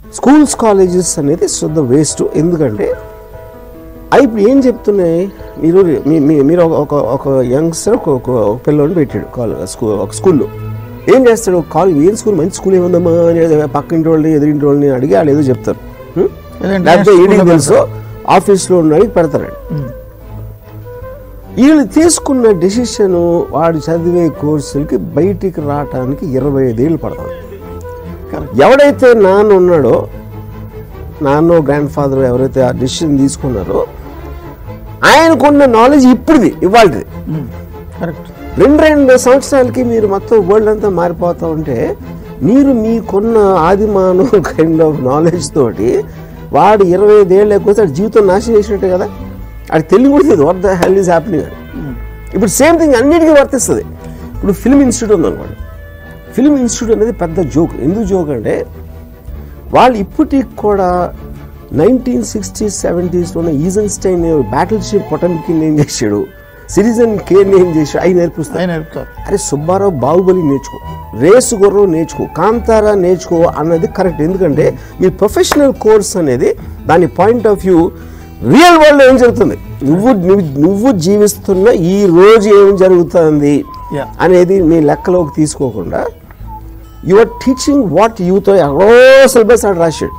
Schools colleges అనేది శుద్ధ waste. ఎందుకంటే ఇప్పుడు ఏం చెప్తున్నాయి, మీరు ఒక యంగ్స్టర్ ఒక పిల్లోని పెట్టాడు ఒక స్కూల్లో. ఏం చేస్తాడు, ఏం స్కూల్ మంచి స్కూల్ ఏముందమ్మా అని పక్కింటి వాళ్ళని ఎదురింటి వాళ్ళని అడిగి వాళ్ళు ఏదో చెప్తారు. లేకపోతే ఈడికి తెలుసు ఆఫీస్లో ఉన్న పెడతారండి. వీళ్ళు తీసుకున్న డెసిషన్ వాడు చదివే కోర్సులకి బయటికి రావటానికి 25 ఏళ్ళు పడతాడు. ఎవడైతే నాన్న ఉన్నాడో, నాన్నో గ్రాండ్ ఫాదర్ ఎవరైతే ఆ డెసిషన్ తీసుకున్నారో ఆయనకున్న నాలెడ్జ్ ఇప్పుడుది ఇవాళది. 2 సంవత్సరాలకి మీరు మొత్తం వరల్డ్ అంతా మారిపోతా ఉంటే మీరు మీకున్న ఆదిమాను కైండ్ ఆఫ్ నాలెడ్జ్ తోటి వాడు 25 ఏళ్ళు లేకపోతే జీవితం నాశనం చేసినట్టే కదా. అది తెలివి కూడా తెలియదు what the hell is happening అని. ఇప్పుడు సేమ్ థింగ్ అన్నిటికీ వర్తిస్తుంది. ఇప్పుడు ఫిల్మ్ ఇన్స్టిట్యూట్ ఉందనుకోండి. ఫిల్మ్ ఇన్స్టిట్యూట్ అనేది పెద్ద జోక్. ఎందుకు జోక్ అంటే వాళ్ళు ఇప్పటికి కూడా 1960s 70sలోనే ఈజన్స్టైన్ బ్యాటిల్ షిప్ పొటమికి ఏం చేశాడు, సిటిజన్ కేర్ ఏం చేశాడు, అవి నేర్పిస్తారు. అరే సుబ్బారావు బాహుబలి నేర్చుకో, రేసు గుర్రం నేర్చుకో, కాంతారా నేర్చుకో అన్నది కరెక్ట్. ఎందుకంటే మీ ప్రొఫెషనల్ కోర్స్ అనేది దాని point of view real world ఏం జరుగుతుంది, నువ్వు జీవిస్తున్న ఈ రోజు ఏం జరుగుతుంది అనేది మీ లెక్కలోకి తీసుకోకుండా you are teaching what youth syllabus ఆడ రాశాడు.